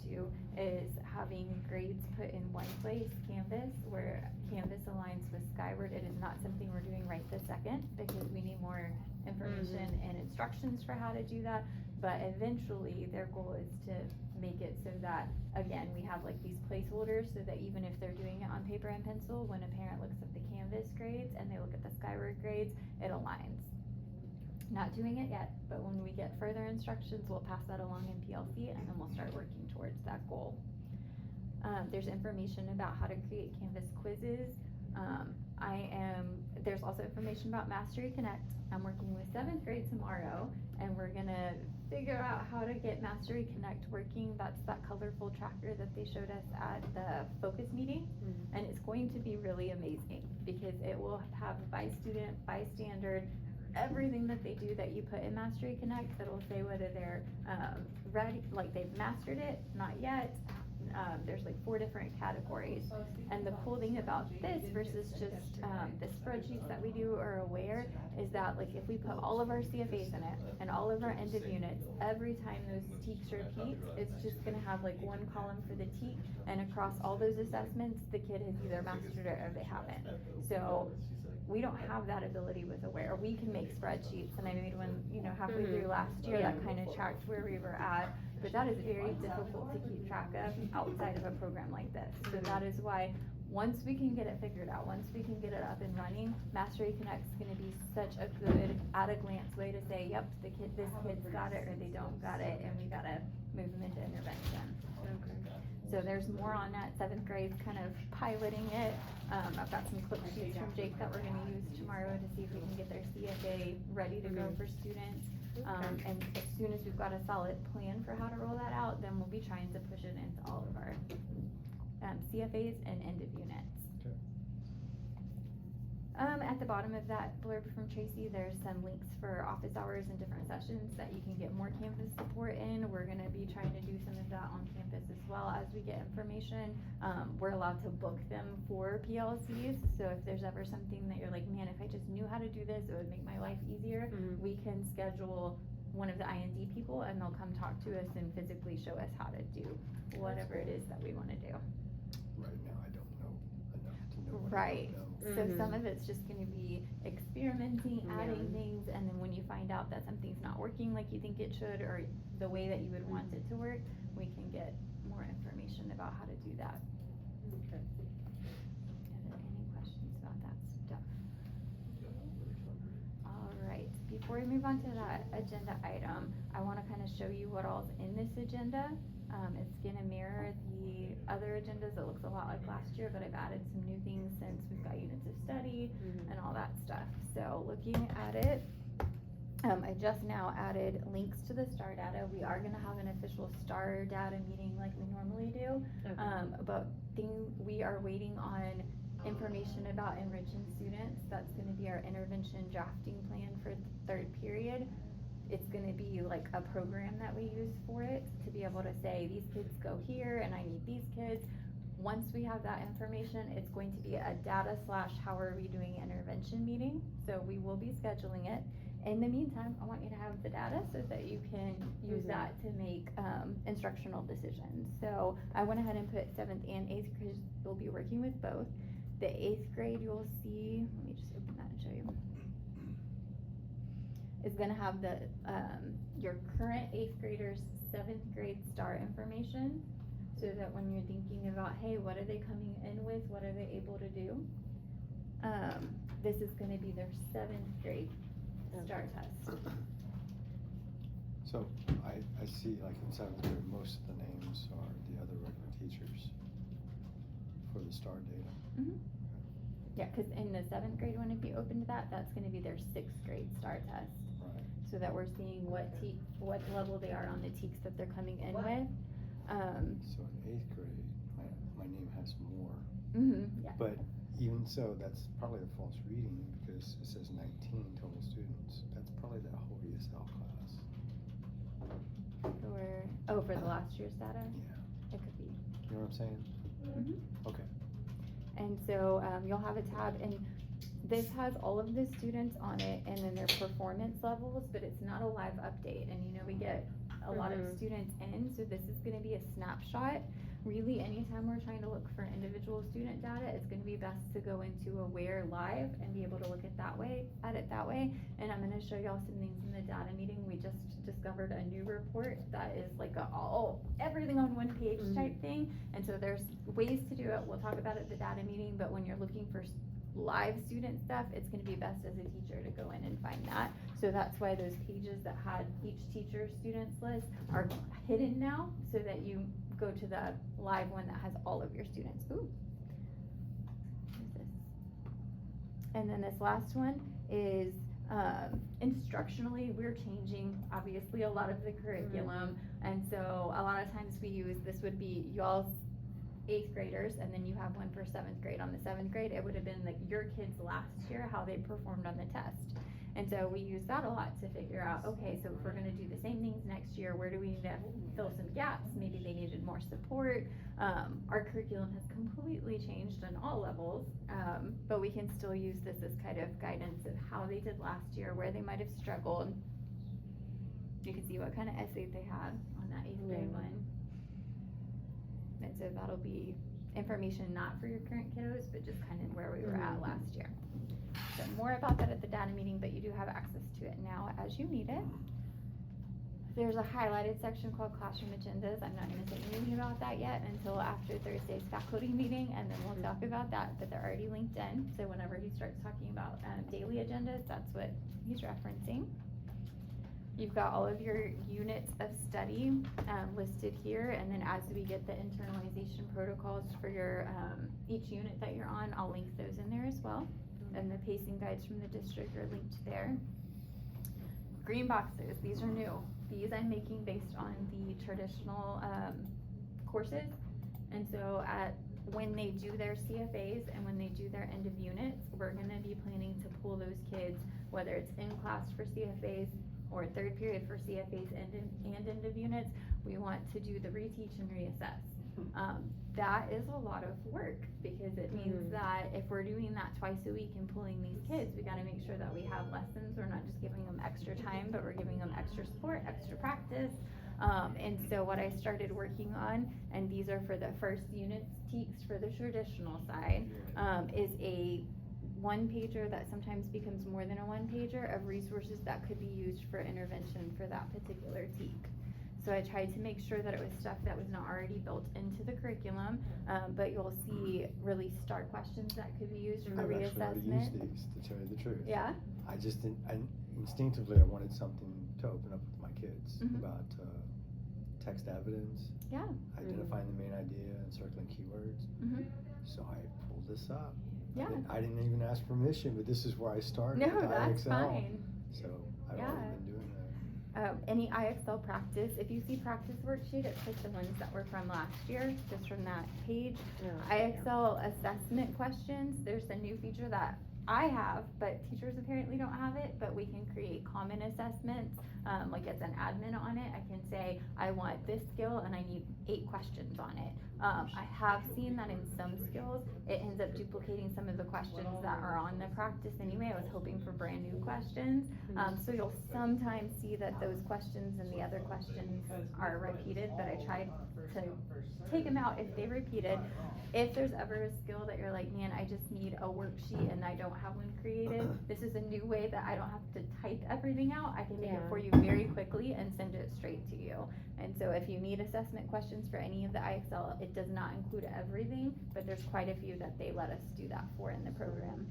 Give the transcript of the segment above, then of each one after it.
to is having grades put in one place, Canvas, where Canvas aligns with Skyward. It is not something we're doing right this second because we need more information and instructions for how to do that. But eventually their goal is to make it so that, again, we have like these placeholders so that even if they're doing it on paper and pencil, when a parent looks at the Canvas grades and they look at the Skyward grades, it aligns. Not doing it yet, but when we get further instructions, we'll pass that along in PLC and then we'll start working towards that goal. There's information about how to create Canvas quizzes. There's also information about Mastery Connect. I'm working with 7th grade tomorrow, and we're gonna figure out how to get Mastery Connect working. That's that colorful tracker that they showed us at the focus meeting. And it's going to be really amazing because it will have by student, by standard, everything that they do that you put in Mastery Connect. It'll say whether they're ready, like they've mastered it, not yet. There's like 4 different categories. And the cool thing about this versus just the spreadsheets that we do or Aware is that like if we put all of our CFAs in it and all of our end of units, every time those TEKs repeat, it's just gonna have like one column for the TEK, and across all those assessments, the kid has either mastered it or they haven't. So we don't have that ability with Aware. We can make spreadsheets, and I made one, halfway through last year that kind of tracked where we were at, but that is very difficult to keep track of outside of a program like this. So that is why once we can get it figured out, once we can get it up and running, Mastery Connect's gonna be such a good at-a-glance way to say, yep, this kid's got it or they don't got it, and we gotta move them into intervention. So there's more on that. 7th grade's kind of piloting it. I've got some clip sheets from Jake that we're gonna use tomorrow to see if we can get their CFA ready to go for students. And as soon as we've got a solid plan for how to roll that out, then we'll be trying to push it into all of our CFAs and end of units. Okay. At the bottom of that blurb from Tracy, there's some links for office hours and different sessions that you can get more Canvas support in. We're gonna be trying to do some of that on campus as well as we get information. We're allowed to book them for PLCs, so if there's ever something that you're like, man, if I just knew how to do this, it would make my life easier, we can schedule one of the IND people and they'll come talk to us and physically show us how to do whatever it is that we wanna do. Right now, I don't know enough to know what I Right. don't know. So some of it's just gonna be experimenting, adding things, and then when you find out that something's not working like you think it should, or the way that you would want it to work, we can get more information about how to do that. Okay. Are there any questions about that stuff? Alright, before we move on to that agenda item, I wanna kinda show you what all's in this agenda. It's gonna mirror the other agendas. It looks a lot like last year, but I've added some new things since we've got units of study and all that stuff. So looking at it, I just now added links to the STAR data. We are gonna have an official STAR data meeting like we normally do. But we are waiting on information about enriching students. That's gonna be our intervention drafting plan for the 3rd period. It's gonna be like a program that we use for it to be able to say, these kids go here and I need these kids. Once we have that information, it's going to be a data / how are we doing intervention meeting. So we will be scheduling it. In the meantime, I want you to have the data so that you can use that to make instructional decisions. So I went ahead and put 7th and 8th because we'll be working with both. The 8th grade, you'll see, let me just open that and show you. Is gonna have the your current 8th graders 7th grade STAR information, so that when you're thinking about, hey, what are they coming in with, what are they able to do, this is gonna be their 7th grade STAR test. So I see like in 7th grade, most of the names are the other regular teachers for the STAR data. Yeah, cause in the 7th grade one, if you opened that, that's gonna be their 6th grade STAR test. Right. So that we're seeing what level they are on the TEKs that they're coming in with. So in 8th grade, my name has more. Yeah. But even so, that's probably a false reading because it says 19 total students. That's probably the whole ESL class. For the last year's data? Yeah. It could be. You know what I'm saying? Okay. And so you'll have a tab, and this has all of the students on it and then their performance levels, but it's not a live update. And we get a lot of Mhm. students in, so this is gonna be a snapshot. Really, anytime we're trying to look for individual student data, it's gonna be best to go into Aware Live and be able to look at it that way. And I'm gonna show y'all some things in the data meeting. We just discovered a new report that is like everything on one page type thing. And so there's ways to do it. We'll talk about it at the data meeting, but when you're looking for live student stuff, it's gonna be best as a teacher to go in and find that. So that's why those pages that had each teacher's students list are hidden now, so that you go to the live one that has all of your students. Ooh. What is this? And then this last one is, instructionally, we're changing, obviously, a lot of the curriculum. And so a lot of times this would be y'all's 8th graders, and then you have one for 7th grade. On the 7th grade, it would have been like your kids last year, how they performed on the test. And so we use that a lot to figure out, okay, so if we're gonna do the same things next year, where do we need to fill some gaps? Maybe they needed more support. Our curriculum has completely changed on all levels, but we can still use this as kind of guidance of how they did last year, where they might have struggled. You can see what kind of essay they had on that 8th grade one. And so that'll be information not for your current kiddos, but just kind of where we were at last year. So more about that at the data meeting, but you do have access to it now as you need it. There's a highlighted section called Classroom Agendas. I'm not gonna say anything about that yet until after Thursday's faculty meeting, and then we'll talk about that, but they're already linked in. So whenever he starts talking about daily agendas, that's what he's referencing. You've got all of your units of study listed here, and then as we get the internalization protocols for your each unit that you're on, I'll link those in there as well. And the pacing guides from the district are linked there. Green boxes, these are new. These I'm making based on the traditional courses. And so when they do their CFAs and when they do their end of units, we're gonna be planning to pull those kids, whether it's in class for CFAs or 3rd period for CFAs and end of units. We want to do the reteach and reassess. That is a lot of work, because it means that if we're doing that twice a week and pulling these kids, we gotta make sure that we have lessons. We're not just giving them extra time, but we're giving them extra support, extra practice. And so what I started working on, and these are for the first units TEKS for the traditional side, is a 1-pager that sometimes becomes more than a 1-pager of resources that could be used for intervention for that particular TEK. So I tried to make sure that it was stuff that was not already built into the curriculum, but you'll see really STAR questions that could be used for I've actually already reassessment. used these, to tell you the truth. Yeah? I just didn't, instinctively I wanted something to open up with my kids about text evidence, Yeah. identifying the main idea and circling keywords. So I pulled this up. Yeah. I didn't even ask permission, but this is where I started No, with that's IXL. fine. So I've Yeah. already been doing that. Any IXL practice, if you see practice worksheet, it's like the ones that were from last year, just from that page. IXL assessment questions, there's a new feature that I have, but teachers apparently don't have it, but we can create common assessments. Like as an admin on it, I can say, I want this skill and I need 8 questions on it. I have seen that in some skills, it ends up duplicating some of the questions that are on the practice anyway. I was hoping for brand new questions. So you'll sometimes see that those questions and the other questions are repeated, but I tried to take them out if they repeated. If there's ever a skill that you're like, man, I just need a worksheet and I don't have one created, this is a new way that I don't have to type everything out. I can make it for you very quickly and send it straight to you. And so if you need assessment questions for any of the IXL, it does not include everything, but there's quite a few that they let us do that for in the program.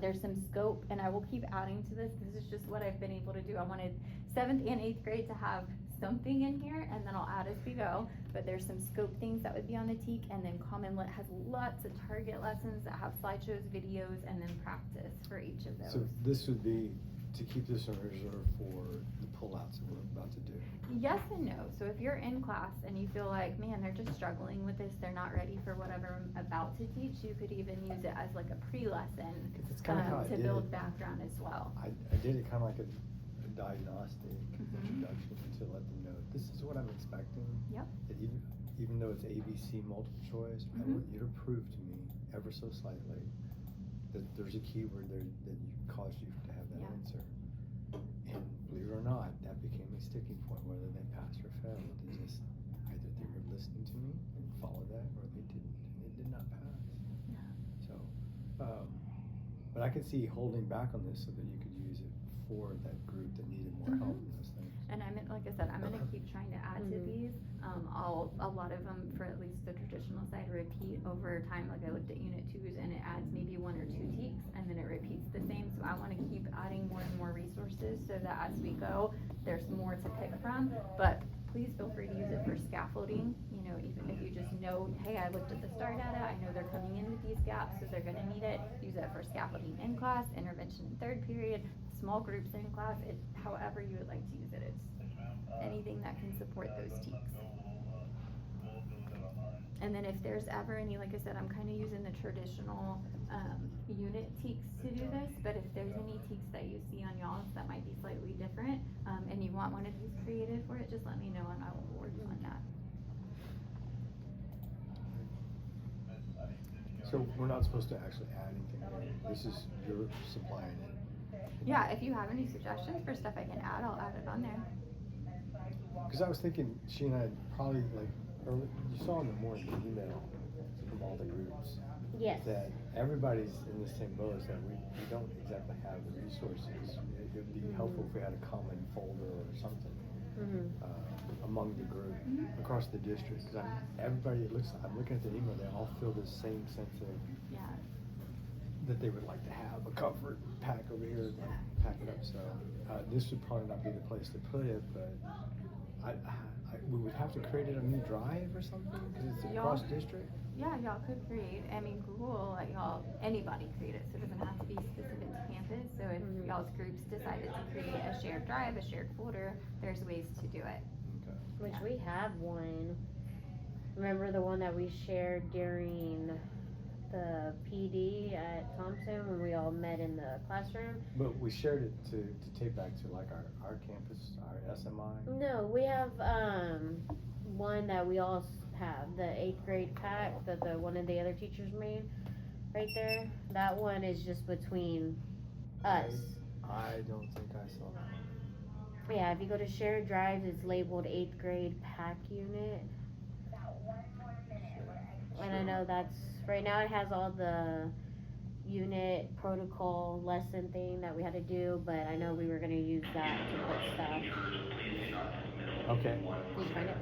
There's some scope, and I will keep adding to this. This is just what I've been able to do. I wanted 7th and 8th grade to have something in here, and then I'll add as we go. But there's some scope things that would be on the TEK, and then Common Lit has lots of target lessons that have slideshows, videos, and then practice for each of those. So this would be to keep this in reserve for the pullouts that we're about to do. Yes and no. So if you're in class and you feel like, man, they're just struggling with this, they're not ready for whatever I'm about to teach, you could even use it as like a pre-lesson It's kind of how I to did build it. background as well. I did it kind of like a diagnostic introduction to let them know, this is what I'm expecting. Yep. That even though it's ABC multiple choice, I want you to prove to me ever so slightly that there's a keyword there that caused you to have that answer. And believe it or not, that became a sticking point, whether they passed or failed. It just, either they were listening to me and followed that, or they didn't, and it did not pass. So, but I could see holding back on this so that you could use it for that group that needed more help in those things. And like I said, I'm gonna keep trying to add to these. A lot of them, for at least the traditional side, repeat over time. Like I looked at Unit 2s and it adds maybe 1 or 2 teaks and then it repeats the same. So I wanna keep adding more and more resources so that as we go, there's more to pick from. But please feel free to use it for scaffolding. You know, even if you just know, hey, I looked at the STAR data, I know they're coming in with these gaps, so they're gonna need it. Use it for scaffolding in class, intervention in third period, small groups in class, however you would like to use it. It's anything that can support those teaks. And then if there's ever any, like I said, I'm kind of using the traditional unit teaks to do this, but if there's any teaks that you see on y'all's that might be slightly different, and you want one of these created for it, just let me know and I will work on that. So we're not supposed to actually add anything here. This is, you're supplying it. Yeah, if you have any suggestions for stuff I can add, I'll add it on there. Because I was thinking, she and I probably, like, early, you saw in the morning the email from all the groups. Yes. That everybody's in the same boat, is that we don't exactly have the resources. It would be helpful if we had a common folder or something among the group across the district. Because everybody, I'm looking at the email, they all feel the same sense of that they would like to have a comfort pack over here, like pack it up. So this would probably not be the place to put it, but we would have to create a new drive or something because it's across district. Yeah, y'all could create. I mean, Google will let anybody create it, so it doesn't have to be specific to campus. So if y'all's groups decided to create a shared drive, a shared folder, there's ways to do it. Okay. Which we have one. Remember the one that we shared during the PD at Thompson when we all met in the classroom? But we shared it to take back to like our campus, our SMI. No, we have one that we all have, the 8th grade pack that the one of the other teachers made right there. That one is just between us. I don't think I saw that. Yeah, if you go to shared drives, it's labeled 8th grade pack unit. And I know that's, right now it has all the unit protocol lesson thing that we had to do, but I know we were gonna use that to put stuff. Okay. Did you find it?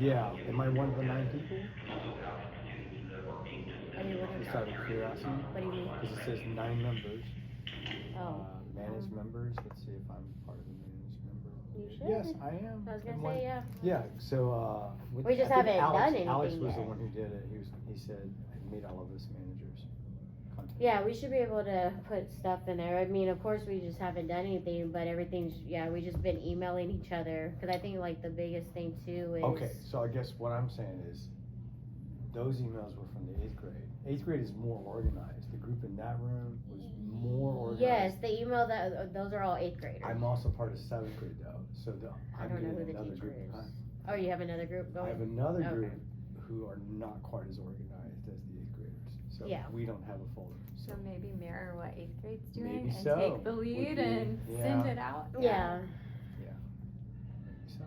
Yeah. Am I one of the 9 people? I mean, what Just out of curiosity. do you mean? Because it says 9 members. Oh. Managed members. Let's see if I'm part of the managed member. You should. Yes, I am. I was gonna I'm one. say, yeah. Yeah. So We just I think haven't done Alex anything was the yet. one who did it. He said he made all of us managers. Content. Yeah, we should be able to put stuff in there. I mean, of course, we just haven't done anything, but everything's, we just been emailing each other. Because I think, like, the biggest thing, too, is... Okay, so I guess what I'm saying is, those emails were from the 8th grade. 8th grade is more organized. The group in that room was more organized. Yes, the email, those are all 8th graders. I'm also part of 7th grade, though, so I I'm don't know getting who the another teacher group. is. Huh? Oh, you have another group going? I have another Okay. group who are not quite as organized as the 8th graders. So Yeah. we don't have a folder. So maybe mirror what 8th grade's doing Maybe and so. take the Would lead be- and send it out. Yeah. Maybe so.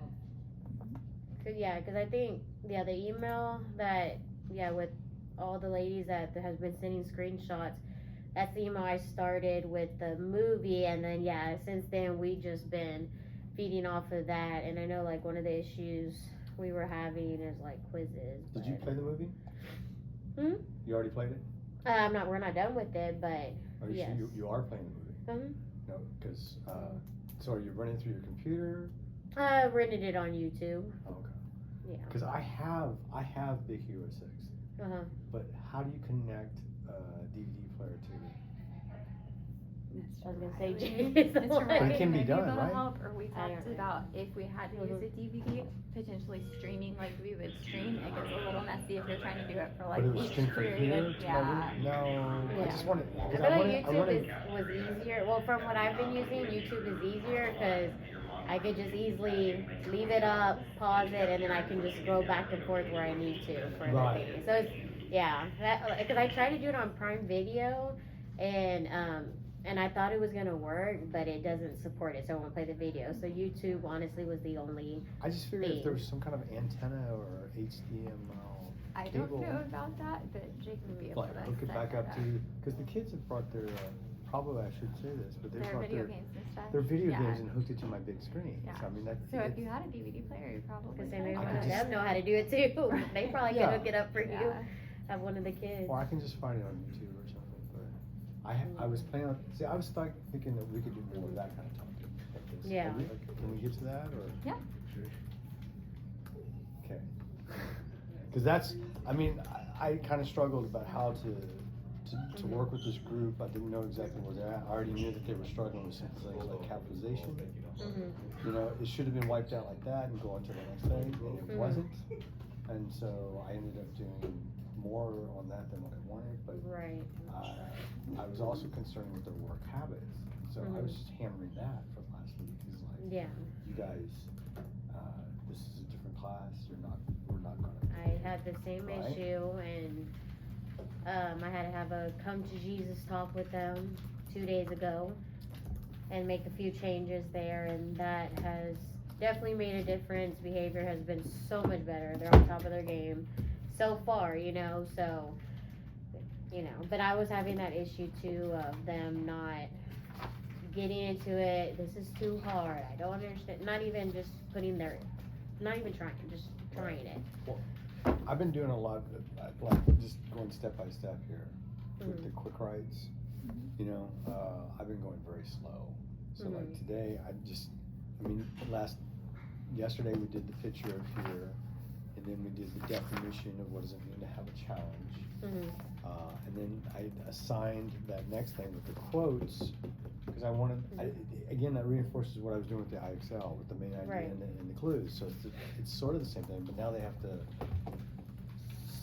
Cause I think, the email that, with all the ladies that has been sending screenshots, that's the email I started with the movie, and then, since then, we just been feeding off of that, and I know, like, one of the issues we were having is, like, quizzes. Did you play the movie? Hmm? You already played it? We're not done with it, but, Are you yes. sure you are playing the movie? No, because, so are you running through your computer? I rented it on YouTube, Oh, okay. yeah. Because I have Big Hero 6, Uh-huh. but how do you connect a DVD player to it? I was gonna say, Mr. Jade is the Mr. one. But it Riley can be might be done, able to right? help, or we I talked don't know. about if we had to use a DVD, potentially streaming like we would stream. It gets a little messy if you're trying to do it for like But it was each streamed from here period. to my room? No, I Yeah. just wanted, I because feel I like wanted, YouTube was easier. Well, from what I've been using, YouTube is easier because I could just easily leave it up, pause it, and then I can just scroll back and forth where I need to for Right. the thing. So it's, because I tried to do it on Prime Video, and and I thought it was gonna work, but it doesn't support it, so I won't play the video. So YouTube honestly was the only. I just figured if thing. there was some kind of antenna or HDMI I don't cable, know about that, but Jake would be able like to hook it set back that up to, because the kids have brought their, probably I should say this, but they their brought video their, games and stuff. their video Yeah. games and hooked it to my big screen. Yeah. So I mean, that. So if you had a DVD player, you probably Because could. they maybe I one could of just- them know how to do it too. They probably Yeah. can hook it up for you. Yeah. Have one of the kids. Or I can just find it on YouTube or something, but I was planning on, see, I was thinking that we could do more of that kind of topic like this. Yeah. Can we get to that, or? Yeah. Okay. Cause that's, I mean, I kinda struggled about how to work with this group. I didn't know exactly where they're at. I already knew that they were struggling with some things like capitalization. Mm-hmm. You know, it should have been wiped out like that and go on to the next thing, and it Mhm. wasn't. And so I ended up doing more on that than what I wanted, but Right. I was also concerned with their work habits. So I was just hammering that for the last week. It's like, Yeah. you guys, this is a different class. We're not gonna. I had the same Right. issue, and I had to have a come to Jesus talk with them 2 days ago and make a few changes there, and that has definitely made a difference. Behavior has been so much better. They're on top of their game so far, so, but I was having that issue too of them not getting into it. This is too hard. I don't understand. Not even trying, just trying it. I've been doing a lot of, like, just going step by step here with the quick writes. You know, I've been going very slow. So like today, yesterday we did the picture of here, and then we did the definition of what does it mean to have a challenge. And then I assigned that next thing with the quotes, because I wanted, again, that reinforces what I was doing with the IXL, with the main idea Right. and the clues. So it's sort of the same thing, but now they have to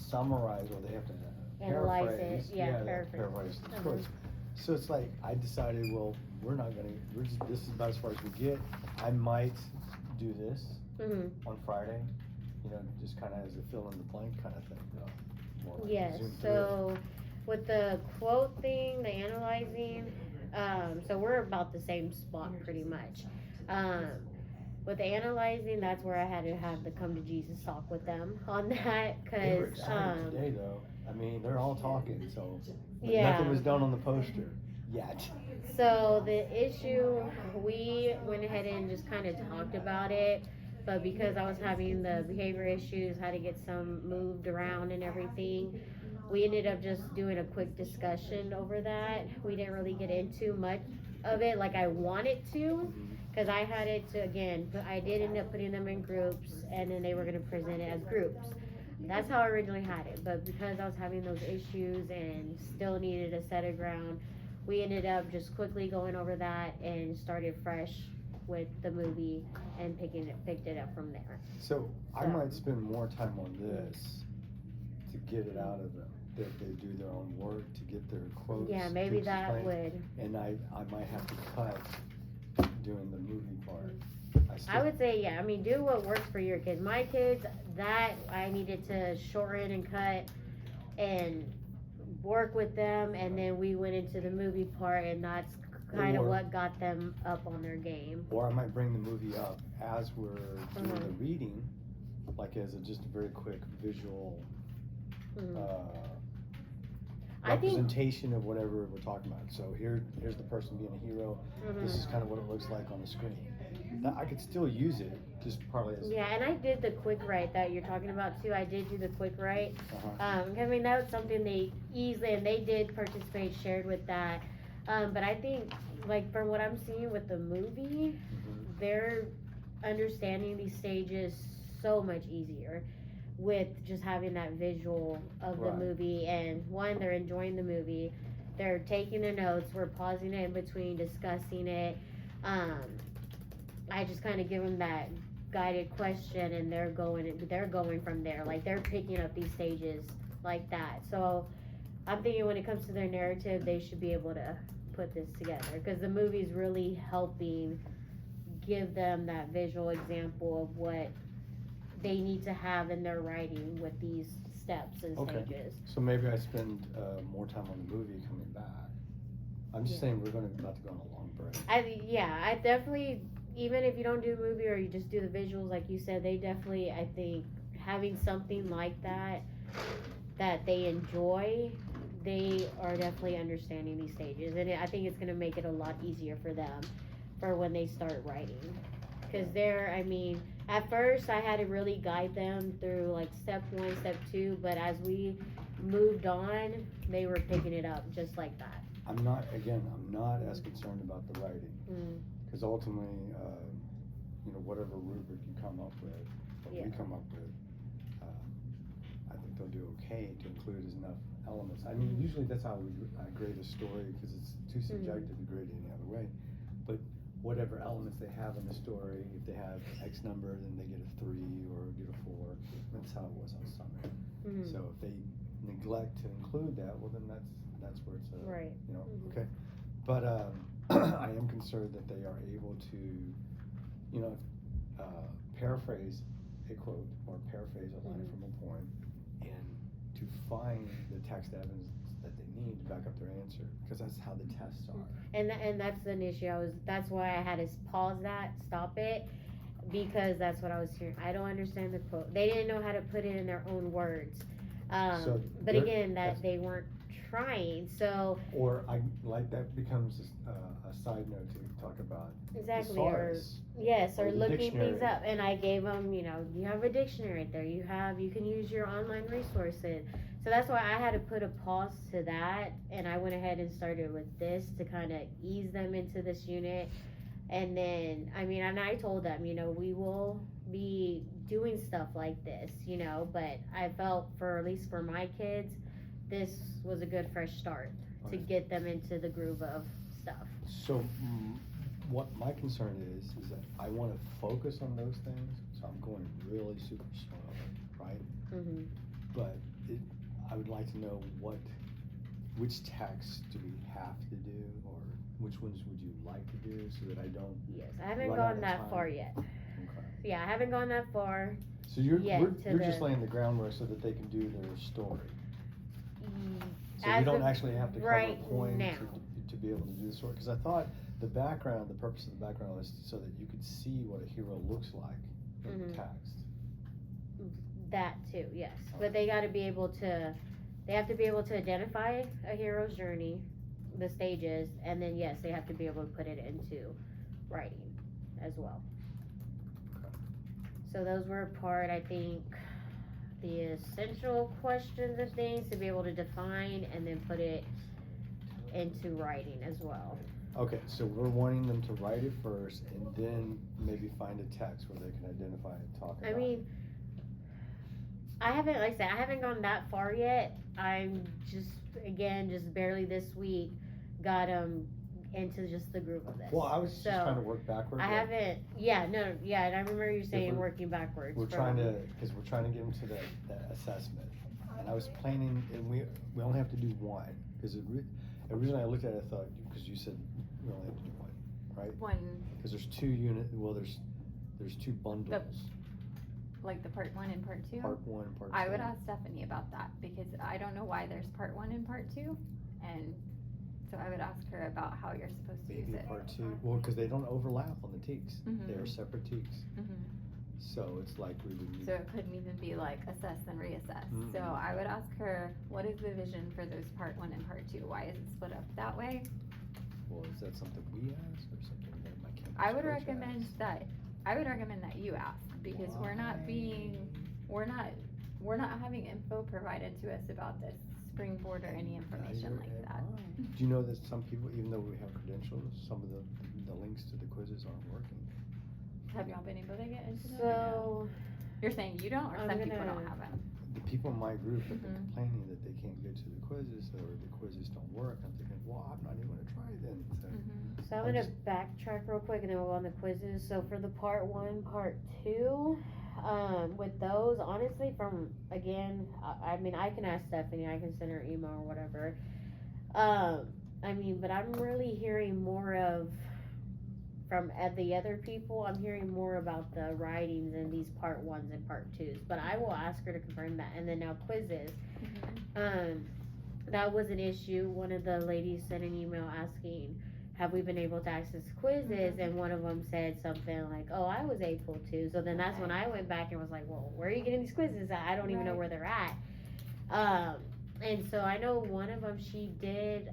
summarize, or they have to Analyze paraphrase. it, yeah, they have to paraphrase. paraphrase the quotes. So it's like, I decided, well, this is about as far as we get. I might do this on Friday, just kind of as a fill in the blank kind of thing, more like Yes, zoom through it. so with the quote thing, the analyzing, so we're about the same spot pretty much. With the analyzing, that's where I had to have the come to Jesus talk with them on that, They were cause, excited today, though. I mean, they're all talking, so but Yeah. nothing was done on the poster yet. so the issue, we went ahead and just kind of talked about it, but because I was having the behavior issues, had to get some moved around and everything, we ended up just doing a quick discussion over that. We didn't really get into much of it like I wanted to, because I had it to, again, I did end up putting them in groups, and then they were going to present it as groups. That's how I originally had it, but because I was having those issues and still needed a set of ground, we ended up just quickly going over that and started fresh with the movie and picked it up from there. So I So- might spend more time on this to get it out of them, that they do their own work, to get their quotes. Yeah, to maybe that explain. would, And I might have to cut doing the movie part. I would say, yeah, I mean, do what works for your kids. My kids, that I needed to shorten and cut and work with them, and then we went into the movie part, and that's kind of Or- what got them up on their game. Or I might bring the movie up as we're doing the Mhm. reading, like as just a very quick visual I think, representation of whatever we're talking about. So here's the person being a hero. This is kind of what it looks like on the screen. That, I could still use it, just partly as. yeah, and I did the quick write that you're talking about too. I did do the quick write. Uh-huh. I mean, that was something they easily, and they did participate, shared with that. But I think, like, from what I'm seeing with the movie, Mhm. they're understanding these stages so much easier with just having that visual of the Right. movie. And one, they're enjoying the movie. They're taking their notes. We're pausing it in between, discussing it. I just kind of give them that guided question, and they're going from there. Like, they're picking up these stages like that. So I'm thinking when it comes to their narrative, they should be able to put this together, because the movie's really helping give them that visual example of what they need to have in their writing with these steps and Okay. stages. So maybe I spend more time on the movie coming back. I'm just Yeah. saying, we're about to go on a long break. I definitely, even if you don't do a movie or you just do the visuals, like you said, they definitely, I think, having something like that they enjoy, they are definitely understanding these stages, and I think it's gonna make it a lot easier for them for when they start writing, because at first I had to really guide them through like step 1, step 2, but as we moved on, they were picking it up just like that. I'm not as concerned about the writing, because ultimately, whatever rubric you come up with, or Yeah. we come up with, I think they'll do okay to include as enough elements. I mean, usually that's how I grade a story, because it's too subjective to grade it any other way. But whatever elements they have in the story, if they have X number, then they get a 3 or get a 4. That's how it was on Summer. So if they neglect to include that, well, then that's where it's Right. okay. But I am concerned that they are able to, paraphrase a quote or paraphrase a line from a poem, and to find the text evidence that they need to back up their answer, because that's how the tests are. And that's an issue. That's why I had to pause that, stop it, because that's what I was hearing. I don't understand the quote. They didn't know how to put it in their own words. So But there- again, that's- that they weren't trying. So Or that becomes a side note to talk about. exactly, thesaurus. yes, or the looking dictionary. things up. And I gave them, you have a dictionary right there. You can use your online resources. So that's why I had to put a pause to that, and I went ahead and started with this to kind of ease them into this unit. And then, and I told them, we will be doing stuff like this, but I felt at least for my kids, this was a good fresh start to Okay. get them into the groove of stuff. So, what my concern is that I want to focus on those things, so I'm going really super slow, right? Mm-hmm. But I would like to know which texts do we have to do, or which ones would you like to do, so that I don't. Yes, I haven't run out gone of that time. far yet. Okay. Yeah, I haven't gone that far. So you're Yet to just the- laying the groundwork so that they can do their story. So As you don't of actually have to cover right a poem now. to be able to do the story. Because I thought the purpose of the background was so that you could see what a hero looks like in the Mhm. text. That too, yes. But they have to be able to identify a hero's journey, the stages, and then yes, they have to be able to put it into writing as well. Okay. So those were part, I think, the essential questions and things to be able to define and then put it into writing as well. Okay, so we're wanting them to write it first, and then maybe find a text where they can identify and talk about it. I haven't gone that far yet. I'm just barely this week got into just the groove of this. Well, I was just So, trying to work backwards. I haven't, and I remember you saying we're- working backwards. We're from- trying to get them to that assessment, and I was planning, and we only have to do one, because originally I looked at it, I thought, because you said we only have to do one, right? One, Because there's 2 there's 2 bundles, like the part 1 and part 2. part 1 and part 2. I would ask Stephanie about that, because I don't know why there's part 1 and part 2, and so I would ask her about how you're supposed to use Maybe it. part 2, well, because they don't overlap on the teaks, Mhm. they are separate teaks, Mhm. so it's like we would need. So it couldn't even be like assess and reassess. So Mhm. I would ask her, what is the vision for those part 1 and part 2? Why is it split up that way? Well, is that something we ask, or something that my campus I would coach recommend asks? that you ask, because we're not having info provided to us about this springboard or any information like that. Do you know that some people, even though we have credentials, some of the links to the quizzes aren't working? Have y'all been able to get into them? So, You're saying you don't, or I'm some people gonna- don't have them? The people in my group have been Mhm. complaining that they can't get to the quizzes, or the quizzes don't work. I'm thinking, well, I'm not even gonna try then. So, Mhm. So I'm I'm gonna just- backtrack real quick and then we'll go on the quizzes. So for the part 1, part 2, with those, honestly, I can ask Stephanie, I can send her email or whatever. But I'm really hearing more from the other people, I'm hearing more about the writings in these part 1s and part 2s. But I will ask her to confirm that. And then now quizzes. Mhm. that was an issue. One of the ladies sent an email asking, have we been able to access quizzes? And one of them said something like, oh, I was able to. So then that's when I went back and was like, well, where are you getting these quizzes at? I don't even know Right. where they're at. And so I know one of them, she did,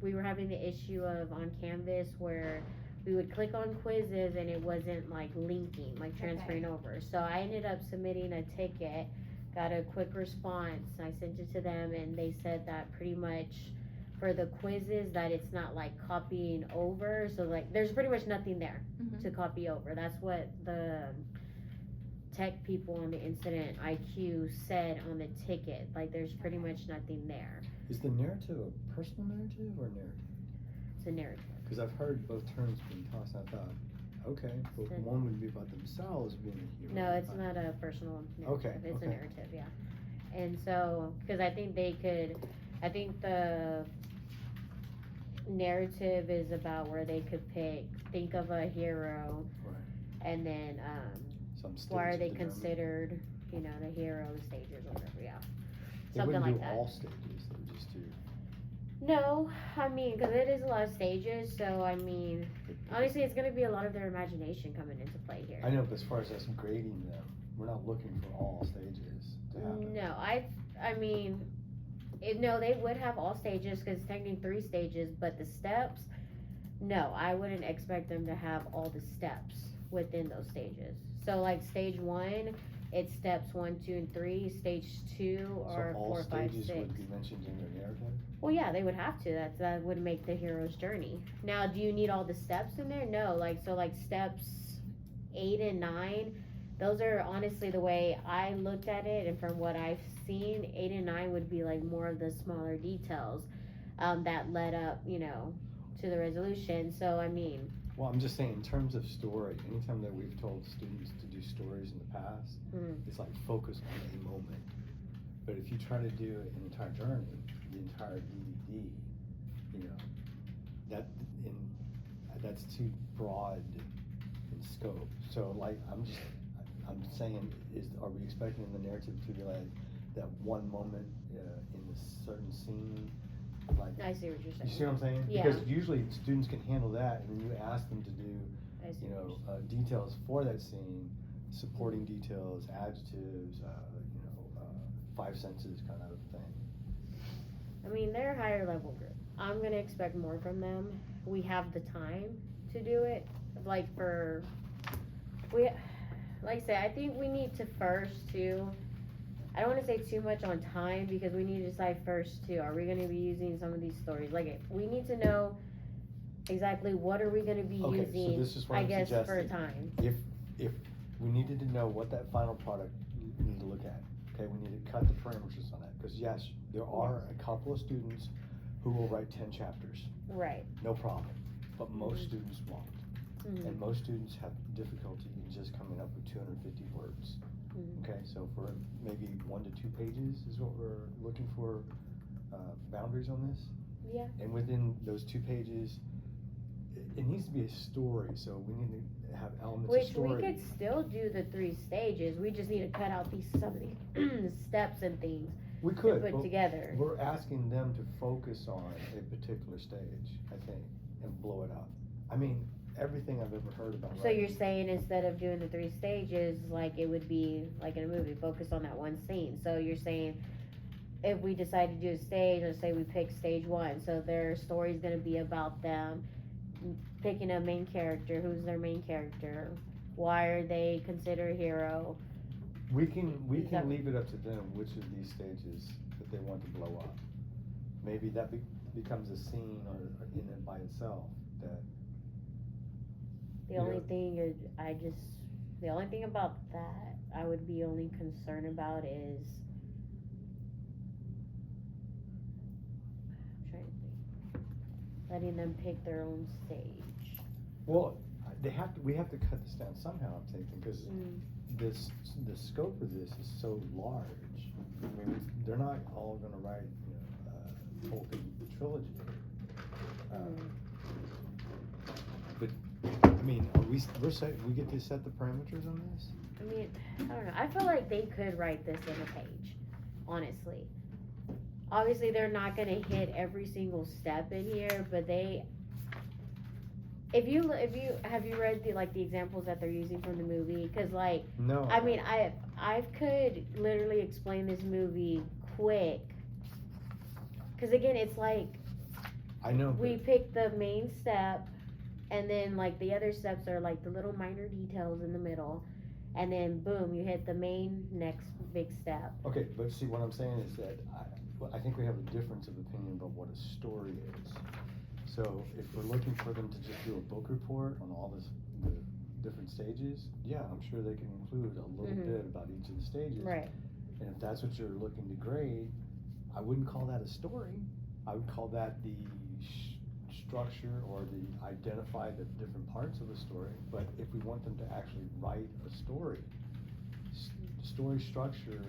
we were having the issue of on Canvas where we would click on quizzes and it wasn't like linking, like transferring over. So I ended up submitting a ticket, got a quick response. I sent it to them and they said that pretty much for the quizzes that it's not like copying over. So like there's pretty much nothing there Mhm. to copy over. That's what the tech people on the incident IQ said on the ticket. Like there's pretty much nothing there. Is the narrative a personal narrative or narrative? It's a narrative. Because I've heard both terms being tossed, and I thought, okay, but It's a- one would be about themselves being a hero. No, it's not a personal narrative. Okay, It's okay. a narrative, yeah. And so, because I think I think the narrative is about where they could think of a hero, Right. and then Some states why are they determine- considered, the hero stages or whatever, yeah. They Something wouldn't like do that. all stages, they would just do. No, I mean, because it is a lot of stages, so I mean, honestly, it's gonna be a lot of their imagination coming into play here. I know, but as far as us grading them, we're not looking for all stages to happen. No, I mean, no, they would have all stages because it's technically 3 stages, but the steps, no, I wouldn't expect them to have all the steps within those stages. So like stage 1, it's steps 1, 2, and 3. Stage 2 or So all 4, 5, stages 6. would be mentioned in their narrative? Well, yeah, they would have to. That would make the hero's journey. Now, do you need all the steps in there? No. Like steps 8 and 9. Those are honestly the way I looked at it, and from what I've seen, 8 and 9 would be like more of the smaller details that led up, to the resolution. So I mean, Well, I'm just saying, in terms of story, anytime that we've told students to do stories in the past, it's like focus on a moment. But if you try to do an entire journey, the entire DVD, that's too broad in scope. So like, I'm saying, are we expecting the narrative to be like that one moment in a certain scene? Like, I see what you're saying. you see what I'm saying? Yeah. Because usually students can handle that, and then you ask them to do, I see what you're saying. details for that scene, supporting details, adjectives, 5 senses kind of thing. I mean, they're a higher level group. I'm gonna expect more from them. We have the time to do it. Like I say, I think we need to first too. I don't want to say too much on time because we need to decide first too. Are we going to be using some of these stories? Like we need to know exactly what are we going to be Okay, so using. this is what I I'm guess for suggesting. time. If we needed to know what that final product we need to look at, okay, we need to cut the parameters on that, because yes, there are a couple of students who will write 10 chapters, Right. no problem, but most students won't. Mhm. And most students have difficulty in just coming up with 250 words. Mhm. Okay, so for maybe 1 to 2 pages is what we're looking for, boundaries on this. Yeah. And within those 2 pages, it needs to be a story, so we need to have elements of Which story. we could still do the 3 stages. We just need to cut out some of the steps and things We to could, put but together. we're asking them to focus on a particular stage, I think, and blow it up. I mean, everything I've ever heard about So you're writing- saying instead of doing the 3 stages, like it would be like in a movie, focus on that one scene. So you're saying if we decide to do a stage, let's say we pick stage 1, so their story's gonna be about them picking a main character. Who's their main character? Why are they considered a hero? We can Is that- leave it up to them which of these stages that they want to blow up. Maybe that becomes a scene or in and by itself that. The Yeah. only thing is, the only thing about that I would be only concerned about is, I'm trying to think, letting them pick their own stage. Well, we have to cut this down somehow, I'm thinking, because the scope of this is so large. I mean, they're not all gonna write, Tolkien trilogy. But, I mean, we get to set the parameters on this? I mean, I don't know, I feel like they could write this in a page, honestly. obviously they're not gonna hit every single step in here, but if you have you read the examples that they're using from the movie? Because like, No. I mean, I could literally explain this movie quick. Because again, it's like I know. we pick the main step, and then like the other steps are like the little minor details in the middle, and then boom, you hit the main next big step. Okay, but see, what I'm saying is that I think we have a difference of opinion about what a story is. So if we're looking for them to just do a book report on all the different stages, yeah, I'm sure they can include a little bit about each of the stages. Right. And if that's what you're looking to grade, I wouldn't call that a story. I would call that the structure or the identify the different parts of a story. But if we want them to actually write a story, story structure,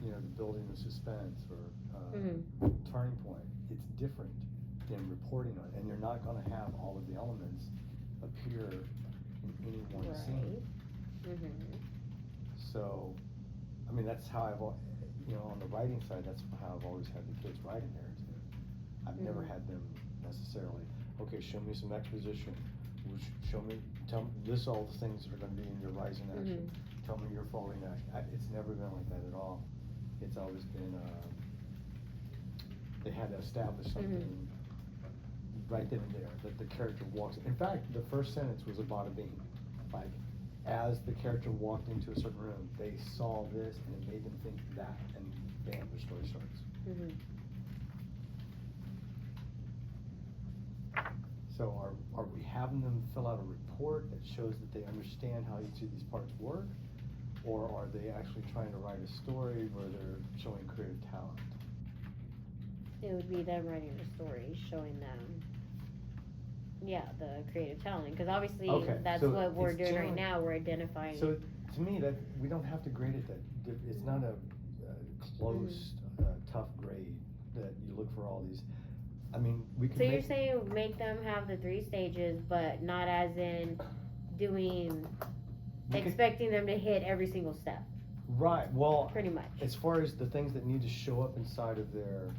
you know, the building the suspense or turning point, it's different than reporting on it. And you're not gonna have all of the elements appear in any one scene. So, I mean, that's how you know, on the writing side, that's how I've always had the kids write a narrative. I've never had them necessarily, okay, show me some exposition, list all the things that are gonna be in your rising action, tell me your falling action. It's never been like that at all. It's always been, they had to establish something right then and there, that the character walks. In fact, the first sentence was a bada bing. Like, as the character walked into a certain room, they saw this and it made them think that, and bam, the story starts. So are we having them fill out a report that shows that they understand how each of these parts work? Or are they actually trying to write a story where they're showing creative talent? It would be them writing the story, showing them, the creative talent. Because obviously, that's so what we're it's doing right generally- now. We're identifying. So to me, that we don't have to grade it that it's not a close, tough grade that you look for all these. I mean, we can. So you're saying make them have the 3 stages, but not as in doing, expecting them to hit every single step. Right. Well, pretty much. As far as the things that need to show up inside of the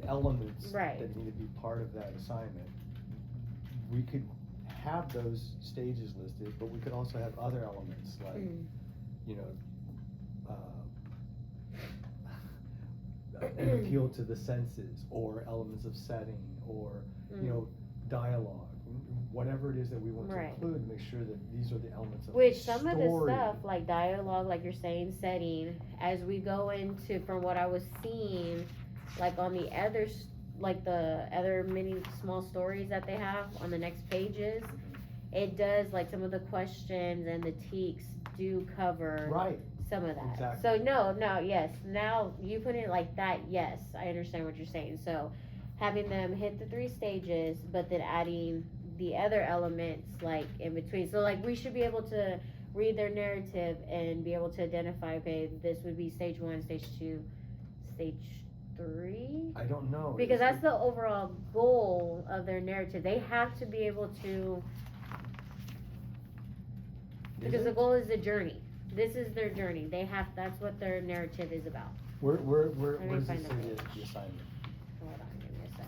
elements Right. that need to be part of that assignment, we could have those stages listed, but we could also have other elements like, you know, an appeal to the senses, or elements of setting, or you know, dialogue, whatever it is that we want to include, make sure that these are the elements of Which the some story. of the stuff, like dialogue, like you're saying, setting, as we go into, from what I was seeing, like on the others, like the other mini small stories that they have on the next pages, it does, like some of the questions and the teaks do cover some of that. Exactly. So yes, now you put it like that, yes, I understand what you're saying. So having them hit the 3 stages, but then adding the other elements like in between. So like we should be able to read their narrative and be able to identify, okay, this would be stage 1, stage 2, stage 3? I don't know. Because that's the overall goal of their narrative. They have to be able to, because the goal is the journey. This is their journey. That's what their narrative is about. Where Let me does find it the say page. the assignment? Hold on, give me a sec.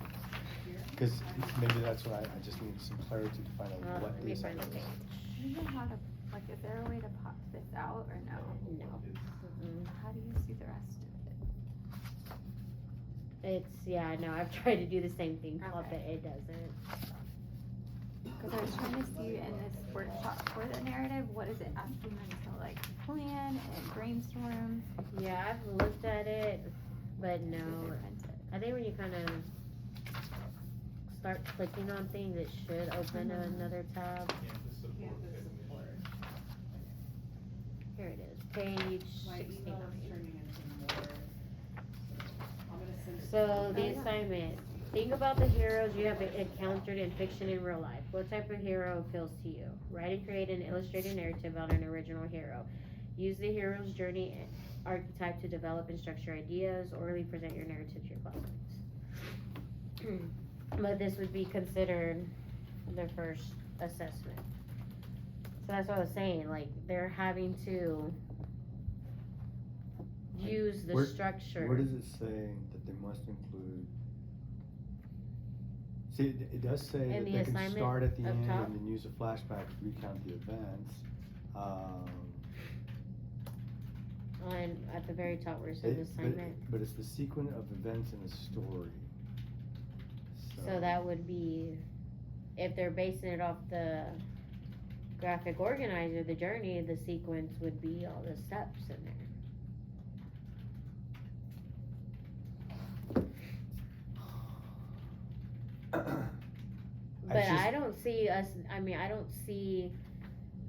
Because maybe that's what I just need some clarity to find out what Let the me find the assignment is. page. Do you know how to, like, is there a way to pop this out or no? No. Mm-mm. How do you see the rest of it? It's, no, I've tried to do the same thing, but Okay. it doesn't. Because I was trying to see in this workshop for the narrative, what is it asking them to like plan and brainstorm? Yeah, I've looked at it, but no. Did they print it? I think when you kind of start clicking on things, it should open another tab. Here it is, page 69. So the assignment, think about the heroes you have encountered in fiction and real life. What type of hero appeals to you? Write and create an illustrated narrative about an original hero. Use the hero's journey archetype to develop and structure ideas. Orally present your narrative to your classmates. But this would be considered their first assessment. So that's what I was saying, like they're having to use the Where- structure. Where does it say that they must include? See, it does say In that the they can assignment start at the up end top? and then use a flashback to recount the events. At the very top where it says assignment. But it's the sequence of events in a story. So that would be, if they're basing it off the graphic organizer, the journey, the sequence would be all the steps in there. But I don't see us, I don't see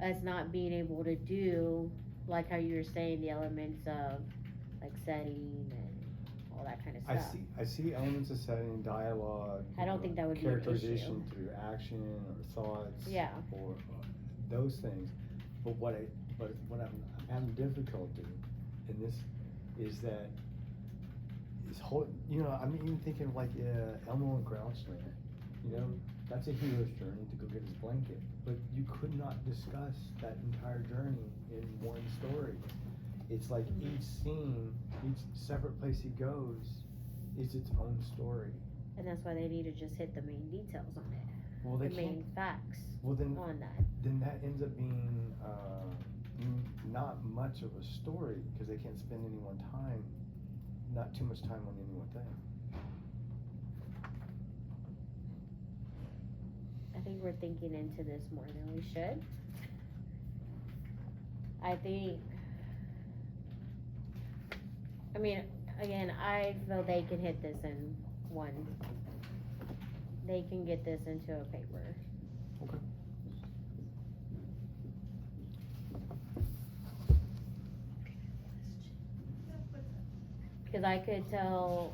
us not being able to do, like how you were saying, the elements of, like, setting and all that kind of stuff. I see elements of setting, dialogue. I don't think that would be an issue. Characterization through action or thoughts. Yeah. Or those things. But what I'm having difficulty in this is that this whole, I'm even thinking of like Elmo and Grouchland, that's a hero's journey to go get his blanket. But you could not discuss that entire journey in one story. It's like each scene, each separate place he goes is its own story. And that's why they need to just hit the main details on it. Well, they the main can't. facts Well, then on that. Then that ends up being not much of a story because they can't spend any one time, not too much time on any one thing. I think we're thinking into this more than we should. I think, again, I feel they can hit this in one. They can get this into a paper. Okay. Because I could tell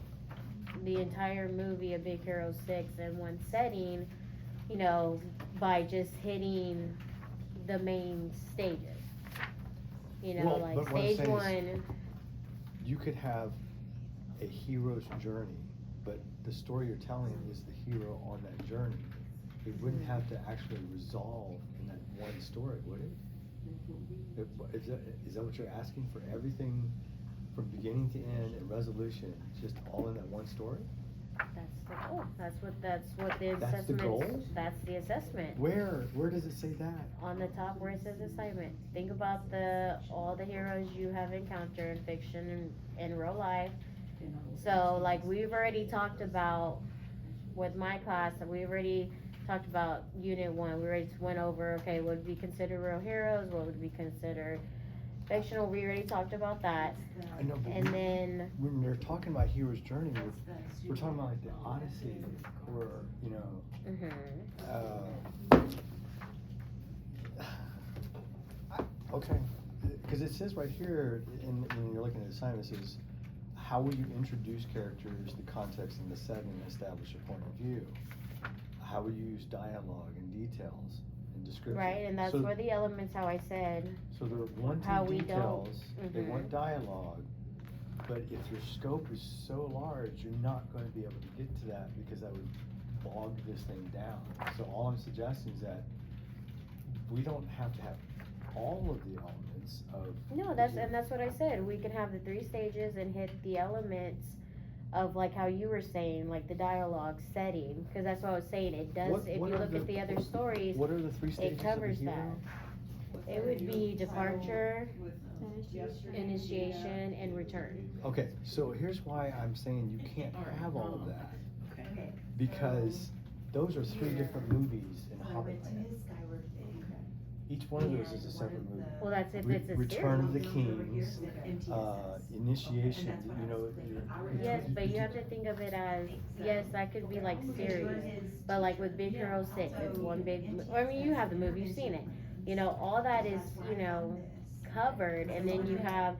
the entire movie of Big Hero 6 in one setting, by just hitting the main stages. Well, like but what I'm stage saying is- 1. You could have a hero's journey, but the story you're telling is the hero on that journey. It wouldn't have to actually resolve in that one story, would it? Is that what you're asking for? Everything from beginning to end and resolution, just all in that one story? That's the goal. That's what the assessment. That's the goal? That's the assessment. Where does it say that? On the top where it says assignment. Think about all the heroes you have encountered in fiction and in real life. So, like, we've already talked about, with my class, we've already talked about Unit 1. We already went over, okay, what would be considered real heroes? What would be considered fictional? We already talked about that. I know, but And then, when we're talking about hero's journey, we're talking about like the Odyssey, or okay, because it says right here, when you're looking at the assignment, it says, how will you introduce characters, the context and the setting, and establish your point of view? How will you use dialogue and details and description? right, and that's where the elements, how I said, So they're wanting how we don't- details, they want dialogue, but if your scope is so large, you're not going to be able to get to that because that would bog this thing down. So all I'm suggesting is that we don't have to have all of the elements of. no, that's what I said. We can have the 3 stages and hit the elements of, like how you were saying, like the dialogue setting, because that's what I was saying. It does, if you look at the other stories, What are the 3 stages it covers of a that. hero? It would be departure, initiation, and return. Okay, so here's why I'm saying you can't have all of that. Because those are 3 different movies in Hobbit Land. Each one of those is a separate movie. Well, that's if it's a Return of the series. Kings, initiation, Yes, but you have to think of it as, yes, that could be like series, but like with Big Hero 6, it's one big, you have the movie, you've seen it. All that is, covered, and then you have,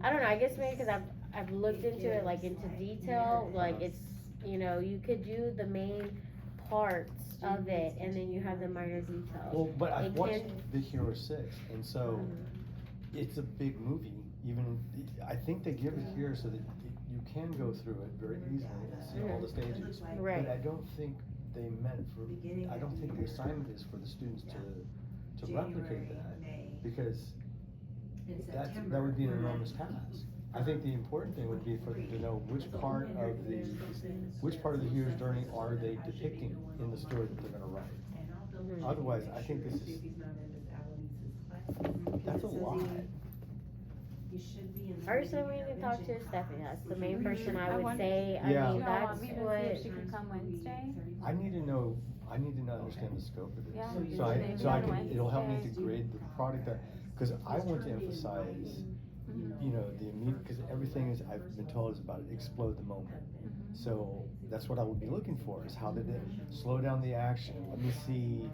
I don't know, I guess maybe because I've looked into it, like, into detail, like, it's, you could do the main parts of it, and then you have the minor details. Well, but I've It watched can- Big Hero 6, and so it's a big movie. Even I think they give it here so that you can go through it very easily and see all the stages. Right. But I don't think they meant for. I don't think the assignment is for the students to replicate that, because that would be an enormous task. I think the important thing would be for them to know which part of the hero's journey are they depicting in the story that they're gonna write. Mhm. Otherwise, I think that's a lot. Personally, we need to talk to Stephanie. That's the main person I would wonder- say. I Yeah. mean, Do y'all want that's me to see what. if she could come Wednesday? I need to know, understand the scope of this. Yeah, So I can, maybe it'll help me to Wednesday. grade the product that, cause I want to emphasize, Mhm. you know, the immediate, cause everything is, I've been told is about explode the moment. Mhm. So that's what I would be looking for, is how did it slow down the action? Let me see,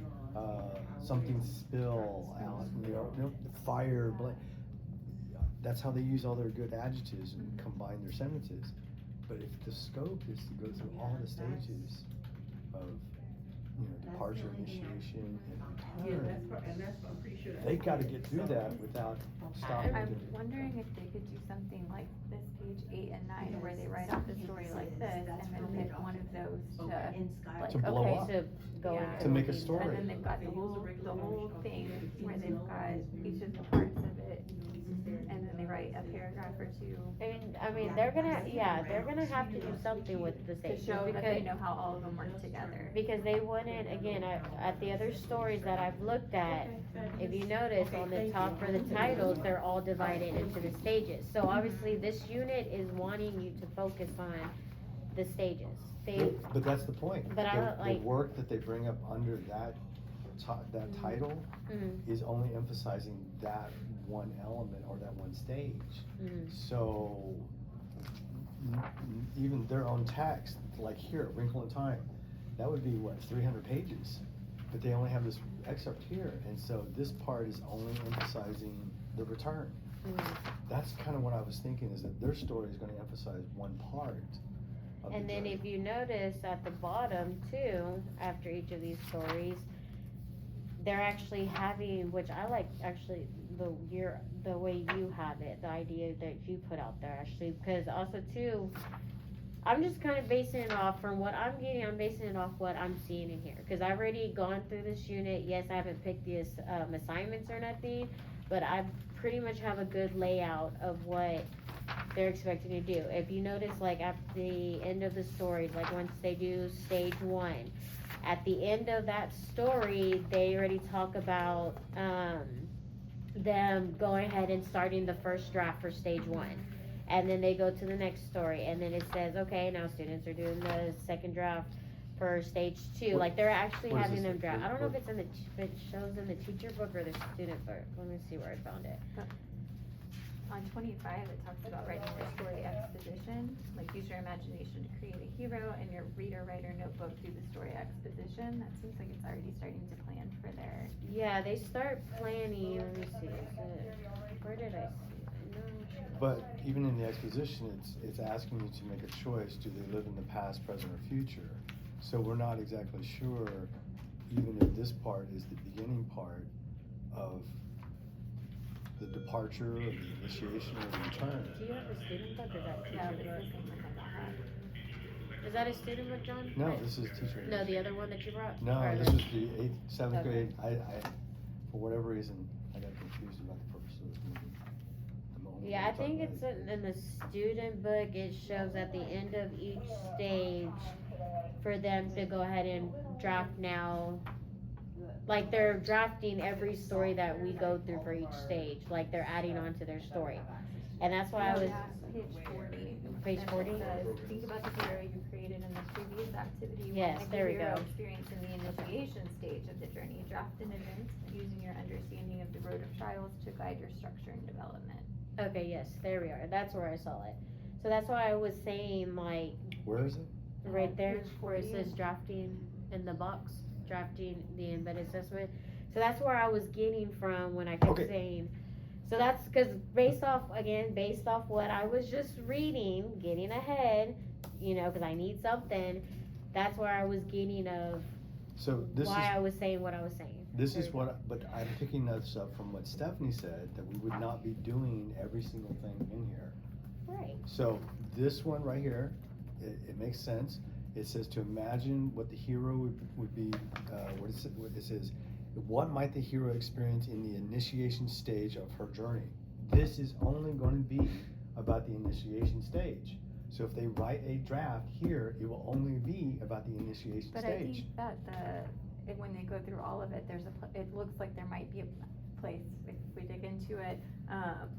something spill out, you know, fire, that's how they use all their good adjectives and Mhm. combine their sentences. But if the scope is to go through all the stages of, you know, departure, initiation, and return, I'm pretty sure they gotta get through that without stopping. I'm to- wondering if they could do something like this page 8 and 9 where they write out the story like this and then pick one of those to, like, To blow okay, up. To go Yeah. into To make a detail. story. and then they've got the whole thing where they've got each of the parts of it, and then they write a paragraph or two I mean, they're gonna have to do something with the to stages show that because they know how all of them work together. because they wouldn't, again, at the other stories that I've looked at, if you notice on the top for the titles, they're all divided into the stages. So obviously this unit is wanting you to focus on the stages. But that's the point. But I don't, The like- work that they bring up under that title Mhm, is only emphasizing that one element or that one stage. mhm. So, even their own text, like here, Wrinkle in Time, that would be what, 300 pages? But they only have this excerpt here, and so this part is only emphasizing the return. Mhm. That's kind of what I was thinking, is that their story is gonna emphasize one part of the And then journey. if you notice at the bottom too, after each of these stories, they're actually having, which I like actually the way you have it, the idea that you put out there actually, because also too, I'm just kind of basing it off from what I'm getting. I'm basing it off what I'm seeing in here because I've already gone through this unit. Yes, I haven't picked the assignments or nothing, but I pretty much have a good layout of what they're expecting to do. If you notice, like at the end of the story, like once they do stage 1, at the end of that story, they already talk about them going ahead and starting the first draft for stage 1. And then they go to the next story, and then it says, okay, now students are doing the second draft for stage 2. What- Like they're actually what is having this? them draft. I don't know if What- it's in if it shows in the teacher book or the student book. Let me see where I found it. On 25, it talks about writing your story exposition, like use your imagination to create a hero, and your reader-writer notebook do the story exposition. That seems like it's already starting to plan for their. Yeah, they start planning. Let me see. Is it, where did I see it? No. But even in the exposition, it's asking you to make a choice. Do they live in the past, present, or future? So we're not exactly sure, even if this part is the beginning part of the departure, or the initiation, or the return. Do you have a student book or is that a Yeah, teacher this book? is something like that. Is that a student book, John? No, this is teacher. No, the other one that you brought? No, Or this the- was the 8th, 7th Okay. grade. I, for whatever reason, I got confused about the purpose of this meeting. I'm only Yeah, I talking think about it's in the student book, it shows at the end of each stage for them to go ahead and draft now. Like they're drafting every story that we go through for each stage, like they're adding on to their story. And that's why I was, Yeah, page 40. Page And 40? it says, think about the hero you created in the previous activity. Yes, Like there we the hero go. experience in the initiation stage of the journey. Draft an event using your understanding of the road of trials to guide your structure and development. okay, yes, there we are, that's where I saw it. So that's why I was saying like, Where is it? right there, Page where it 40. says drafting in the box, drafting the embedded assessment. So that's where I was getting from when I kept Okay. saying, so that's because based off what I was just reading, getting ahead, you know, because I need something, that's where I was getting of So this why is, I was saying what I was saying. this is what, but I'm picking this up from what Stephanie said, that we would not be doing every single thing in here. Right. So this one right here, it makes sense. It says to imagine what the hero would be, what it says, what might the hero experience in the initiation stage of her journey? This is only going to be about the initiation stage. So if they write a draft here, it will only be about the initiation But I stage. think that when they go through all of it, it looks like there might be a place, if we dig into it,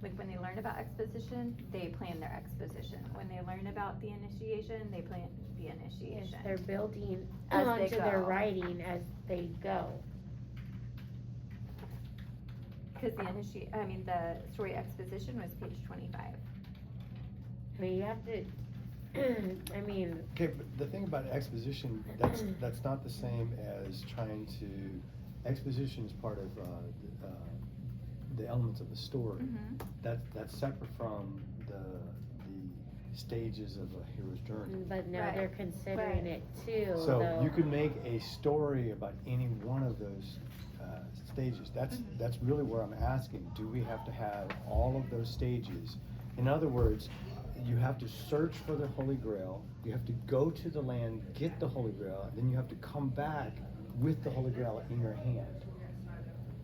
like when they learn about exposition, they plan their exposition. When they learn about the initiation, they plan the Yes, initiation. they're building As they onto their go. writing as they go. Cause the story exposition was page 25. I mean, you have to, I mean, Okay, but the thing about exposition, that's not the same as trying to, exposition is part of, the elements of the story. Mhm. That's separate from the stages of a hero's journey. but now Right. they're considering But- it too, So though. you could make a story about any one of those stages. That's really where I'm asking. Do we have to have all of those stages? In other words, you have to search for the Holy Grail. You have to go to the land, get the Holy Grail, and then you have to come back with the Holy Grail in your hand.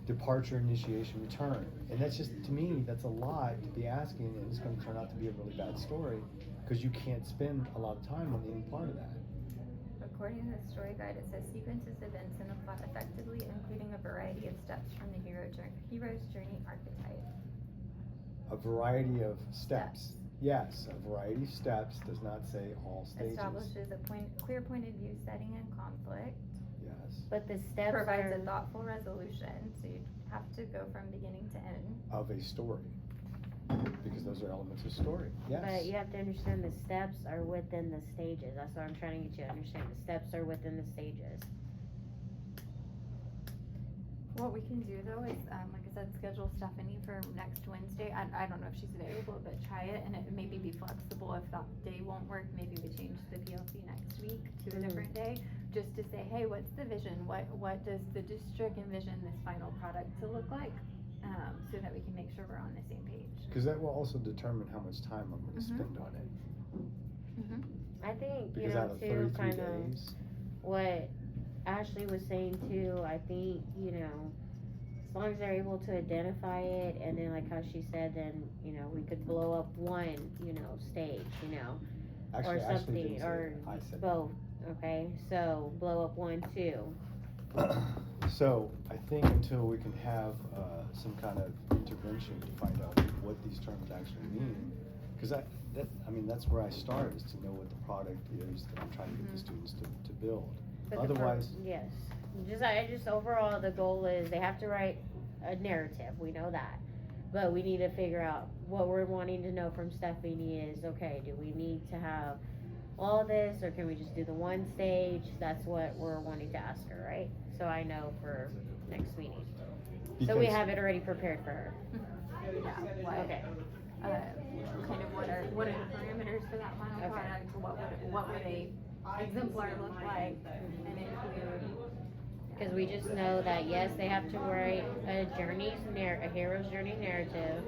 Departure, initiation, return. And that's just, to me, that's a lot to be asking, and it's going to turn out to be a really bad story because you can't spend a lot of time on any part of that. According to the story guide, it says sequences events in the plot effectively, including a variety of steps from the hero's journey archetype. A variety of steps. Steps. Yes, a variety of steps does not say all stages. Establishes a clear point of view setting and conflict. Yes. But the steps Provides are, a thoughtful resolution, so you have to go from beginning to end. Of a story. Because those are elements of story. Yes. but you have to understand the steps are within the stages. That's what I'm trying to get you to understand. The steps are within the stages. What we can do though is, like I said, schedule Stephanie for next Wednesday. I don't know if she's available, but try it and it maybe be flexible. If that day won't work, maybe we change the PLC next week to a Mhm. different day. Just to say, hey, what's the vision? What does the district envision this final product to look like? So that we can make sure we're on the same page. Because that will also determine how much time I'm going to Mhm. spend on it. Mm-hmm. I think, you Because know, out of too, 33 kind of days, what Ashley was saying too, I think, you know, as long as they're able to identify it, and then like how she said, then, you know, we could blow up one, you know, stage, you know, actually, or Ashley something, didn't say or it. I said it. both, okay? So, blow up one, two. So, I think until we can have some kind of intervention to find out what these terms actually mean, because that's where I start, is to know what the product is that I'm trying to get the Mhm. students to build. But Otherwise, yes, just overall, the goal is they have to write a narrative, we know that. But we need to figure out what we're wanting to know from Stephanie is, okay, do we need to have all this, or can we just do the one stage? That's what we're wanting to ask her, right? So I know for next meeting. So we because- have it already prepared for her. Yeah, Okay. Kind of what are the parameters for that final Okay. product? What would a exemplar look like and include? Because we just know that, yes, they have to write a hero's journey narrative.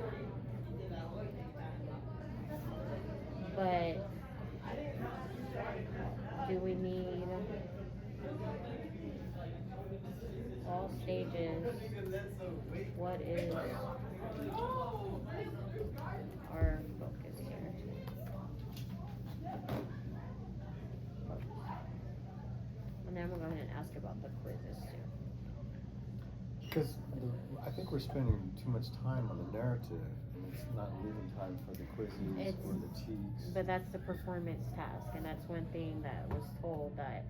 But do we need all stages? What is our focus here? And then we'll go ahead and ask about the quizzes too. Because I think we're spending too much time on the narrative, and it's not leaving time for the quizzes or the TEKS. But that's the performance task, and that's one thing that was told, that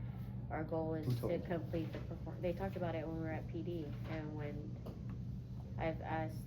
our goal is Who told to you? complete the they talked about it when we were at PD, and when I've asked,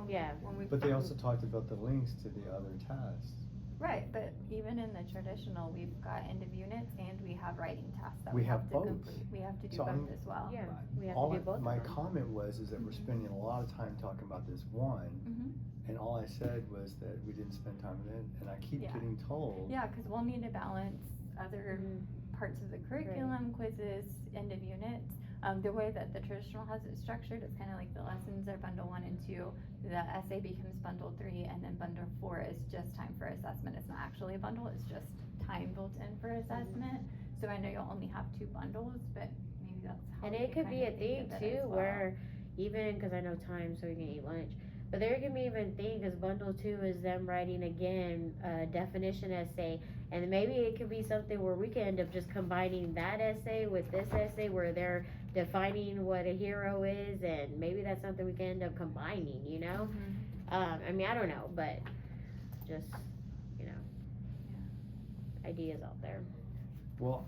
yeah. But they also talked about the links to the other tasks. Right, but even in the traditional, we've got end of units and we have writing tasks that We we have have to both. complete. We have to do So both I'm- as well. Yeah, we have All to do both of my them. comment was is that we're spending a lot of time talking about this one, Mm-hmm. and all I said was that we didn't spend time with it, and I keep Yeah. getting told. Yeah, because we'll need to balance other Mhm. parts of the curriculum, quizzes, end of units. The way that the traditional has it structured, it's kind of like the lessons are bundle 1 and 2, the essay becomes bundle 3, and then bundle 4 is just time for assessment. It's not actually a bundle, it's just time built in for assessment. So I know you'll only have 2 bundles, but maybe that's how And we it can could be kinda a think thing of it as too, well. where even, because I know time so we can eat lunch, But there can be even thing, because bundle 2 is them writing again a definition essay, and maybe it could be something where we could end up just combining that essay with this essay where they're defining what a hero is, and maybe that's something we can end up combining, you know? I mean, I don't know, but just, you know, ideas out there. Well,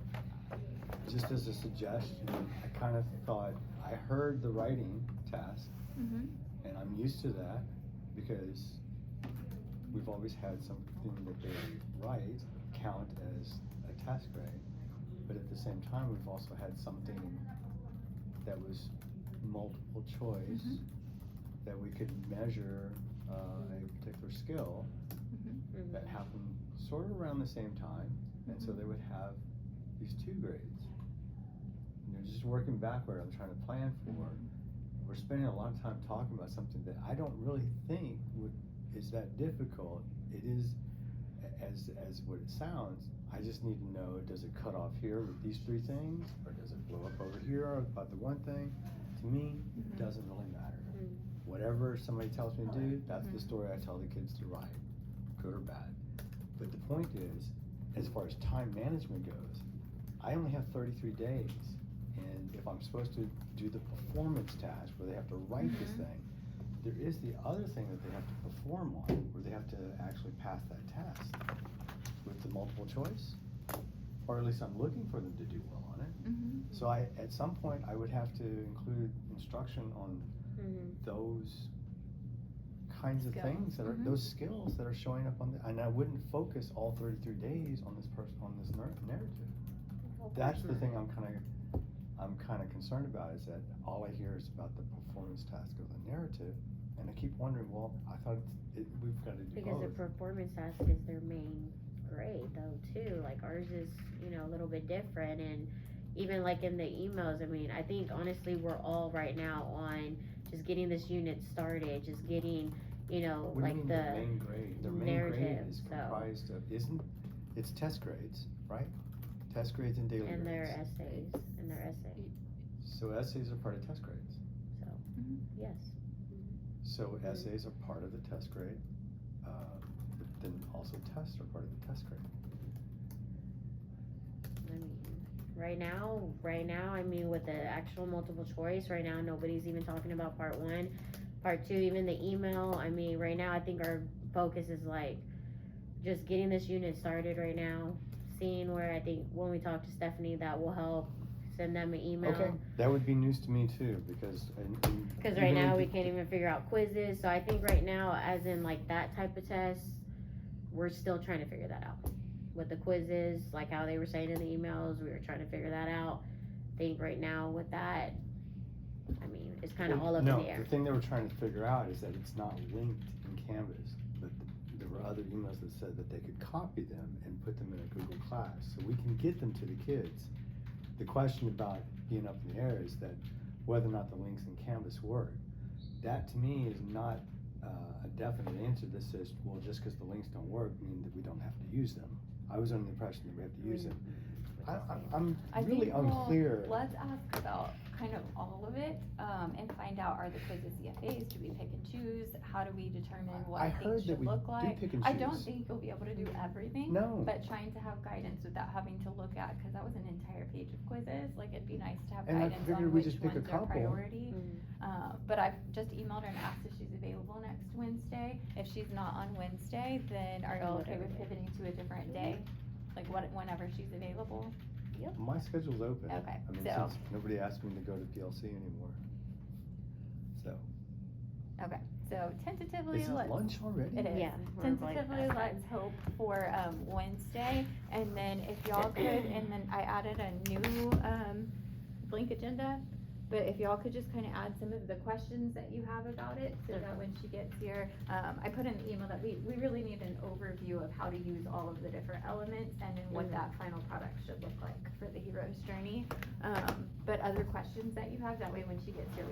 just as a suggestion, I kind of thought, I heard the writing task, and I'm used to that because we've always had something that they write count as a test grade. But at the same time, we've also had something that was multiple choice that we could measure a particular skill that happened sort of around the same time, and so they would have these 2 grades. You know, just working backward, I'm trying to plan for. We're spending a lot of time talking about something that I don't really think is that difficult. It is as what it sounds. I just need to know, does it cut off here with these 3 things, or does it blow up over here about the one thing? To me, it doesn't really matter. Whatever somebody tells me to do, that's the story I tell the kids to write, good or bad. But the point is, as far as time management goes, I only have 33 days. And if I'm supposed to do the performance task where they have to write this thing, there is the other thing that they have to perform on, where they have to actually pass that test with the multiple choice, or at least I'm looking for them to do well on it. So at some point, I would have to include instruction on those kinds of things that are those skills that are showing up on and I wouldn't focus all 33 days on this narrative. That's the thing I'm kind of concerned about, is that all I hear is about the performance task of the narrative, and I keep wondering, well, I thought we've got to do Because both. the performance task is their main grade though too. Like ours is, you know, a little bit different, and even like in the emails, I mean, I think honestly we're all right now on just getting this unit started, just getting, you know, What do you like mean the their main grade? Their main narrative, grade is so. comprised of, it's test grades, right? Test grades and daily and their grades. essays and their essay. So essays are part of test grades. So yes. So essays are part of the test grade, but then also tests are part of the test grade. I mean, right now, I mean, with the actual multiple choice, right now, nobody's even talking about part 1, part 2, even the email. I mean, right now, I think our focus is like just getting this unit started right now, seeing where I think when we talk to Stephanie, that will help. Send them an email. Okay, that would be news to me too, because right now we can't even figure out quizzes, so I think right now, as in like that type of test, we're still trying to figure that out. With the quizzes, like how they were saying in the emails, we were trying to figure that out. I think right now with that, I mean, it's kind of all up in the air. No, the thing they were trying to figure out is that it's not linked in Canvas, but there were other emails that said that they could copy them and put them in a Google Class, so we can get them to the kids. The question about being up in the air is that whether or not the links in Canvas work. That to me is not a definite answer that says, well, just because the links don't work means that we don't have to use them. I was under the impression that we have to use them. I'm really unclear. Let's ask about kind of all of it, and find out, are the quizzes CFAs, do we pick and choose, how do we determine what I things heard that should we look do like? pick and I don't choose. think you'll be able to do everything. No. But trying to have guidance without having to look at, cause that was an entire page of quizzes, like it'd be nice to have And I guidance figured on we which just pick a ones are couple. priority. But I've just emailed her and asked if she's available next Wednesday. If she's not on Wednesday, then are y'all okay with pivoting to a different day? Like whenever she's available? My schedule's open. Okay, I mean, so- since nobody asked me to go to PLC anymore. So, Okay, so tentatively, is it let's. lunch already? It is. Yeah, we're like Tentatively, that. let's hope for, Wednesday, and then if y'all could, and then I added a new, blank agenda, but if y'all could just kinda add some of the questions that you have about it, so that when she gets here, I put in the email that we really need an overview of how to use all of the different elements, and then what that final product should look like for the hero's journey. But other questions that you have, that way when she gets here, we